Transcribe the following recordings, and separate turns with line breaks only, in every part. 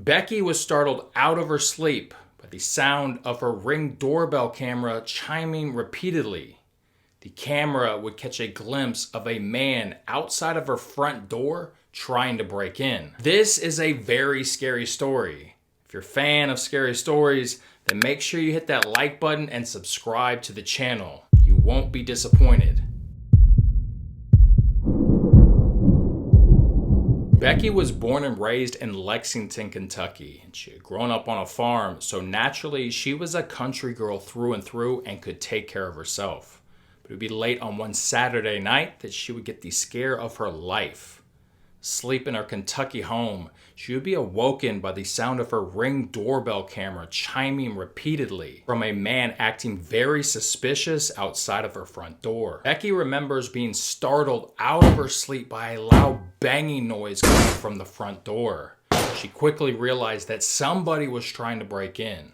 Becky was startled out of her sleep by the sound of her Ring doorbell camera chiming repeatedly. The camera would catch a glimpse of a man outside of her front door trying to break in. This is a very scary story. If you're a fan of scary stories, then make sure you hit that like button and subscribe to the channel. You won't be disappointed. Becky was born and raised in Lexington, Kentucky, and she had grown up on a farm, so naturally she was a country girl through and through and could take care of herself. But it would be late on one Saturday night that she would get the scare of her life. Asleep in her Kentucky home, she would be awoken by the sound of her Ring doorbell camera chiming repeatedly from a man acting very suspicious outside of her front door. Becky remembers being startled out of her sleep by a loud banging noise coming from the front door. She quickly realized that somebody was trying to break in.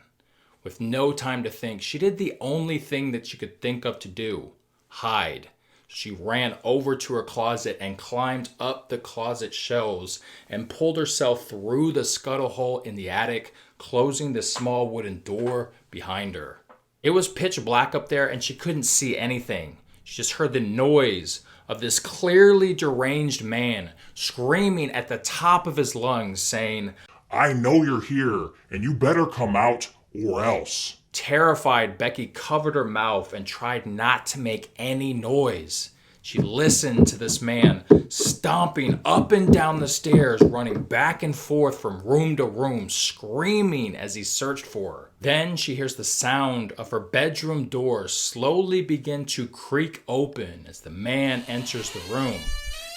With no time to think, she did the only thing that she could think of to do: hide. She ran over to her closet and climbed up the closet shelves and pulled herself through the scuttle hole in the attic, closing the small wooden door behind her. It was pitch black up there and she couldn't see anything. She just heard the noise of this clearly deranged man screaming at the top of his lungs, saying,
"I know you're here, and you better come out or else."
Terrified, Becky covered her mouth and tried not to make any noise. She listened to this man stomping up and down the stairs, running back and forth from room to room, screaming as he searched for her. Then she hears the sound of her bedroom door slowly begin to creak open as the man enters the room.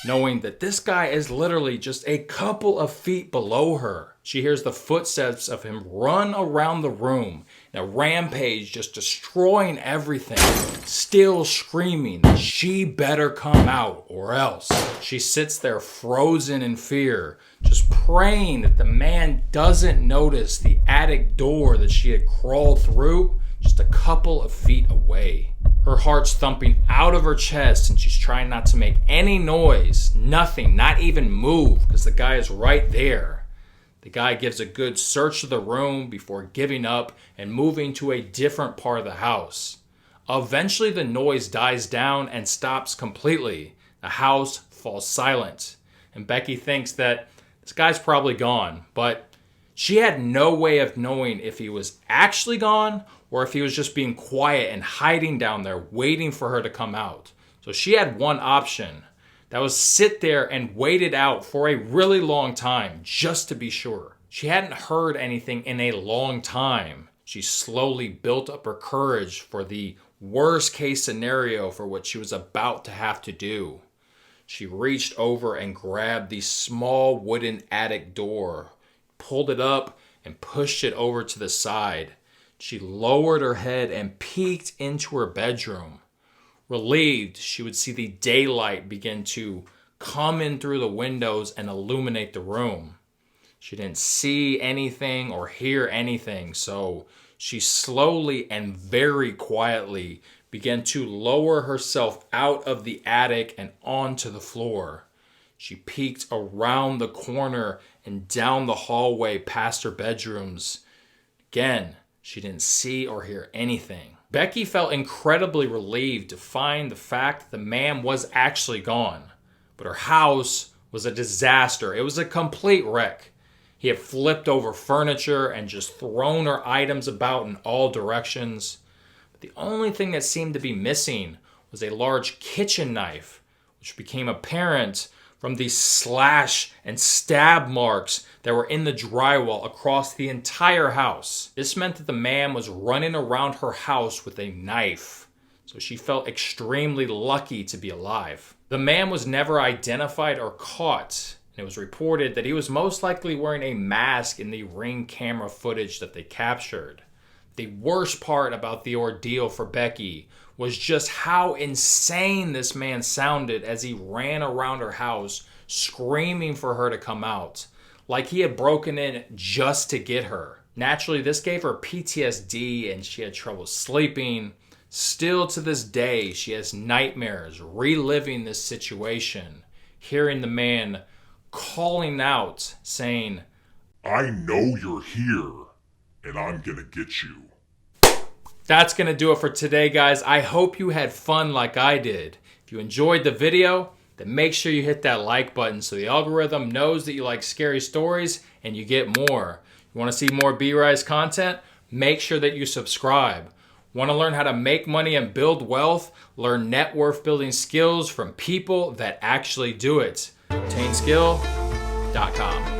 Knowing that this guy is literally just a couple of feet below her, she hears the footsteps of him run around the room in a rampage, just destroying everything, still screaming that she better come out or else. She sits there frozen in fear, just praying that the man doesn't notice the attic door that she had crawled through just a couple of feet away. Her heart's thumping out of her chest and she's trying not to make any noise, nothing, not even move, because the guy is right there. The guy gives a good search of the room before giving up and moving to a different part of the house. Eventually the noise dies down and stops completely. The house falls silent, and Becky thinks that this guy's probably gone, but she had no way of knowing if he was actually gone or if he was just being quiet and hiding down there waiting for her to come out. So she had one option. That was sit there and wait it out for a really long time, just to be sure. She hadn't heard anything in a long time. She slowly built up her courage for the worst case scenario for what she was about to have to do. She reached over and grabbed the small wooden attic door, pulled it up and pushed it over to the side. She lowered her head and peeked into her bedroom. Relieved, she would see the daylight begin to come in through the windows and illuminate the room. She didn't see anything or hear anything, so she slowly and very quietly began to lower herself out of the attic and onto the floor. She peeked around the corner and down the hallway past her bedrooms. Again, she didn't see or hear anything. Becky felt incredibly relieved to find the fact that the man was actually gone. But her house was a disaster. It was a complete wreck. He had flipped over furniture and just thrown her items about in all directions. But the only thing that seemed to be missing was a large kitchen knife, which became apparent from the slash and stab marks that were in the drywall across the entire house. This meant that the man was running around her house with a knife, so she felt extremely lucky to be alive. The man was never identified or caught, and it was reported that he was most likely wearing a mask in the Ring camera footage that they captured. The worst part about the ordeal for Becky was just how insane this man sounded as he ran around her house screaming for her to come out, like he had broken in just to get her. Naturally, this gave her PTSD and she had trouble sleeping. Still to this day, she has nightmares reliving this situation, hearing the man calling out, saying,
I know you're here, and I'm gonna get you.
That's going to do it for today, guys. I hope you had fun like I did. If you enjoyed the video, then make sure you hit that like button so the algorithm knows that you like scary stories and you get more. You want to see more B-Rise content? Make sure that you subscribe. Want to learn how to make money and build wealth? Learn net worth building skills from people that actually do it. ObtainSkill.com.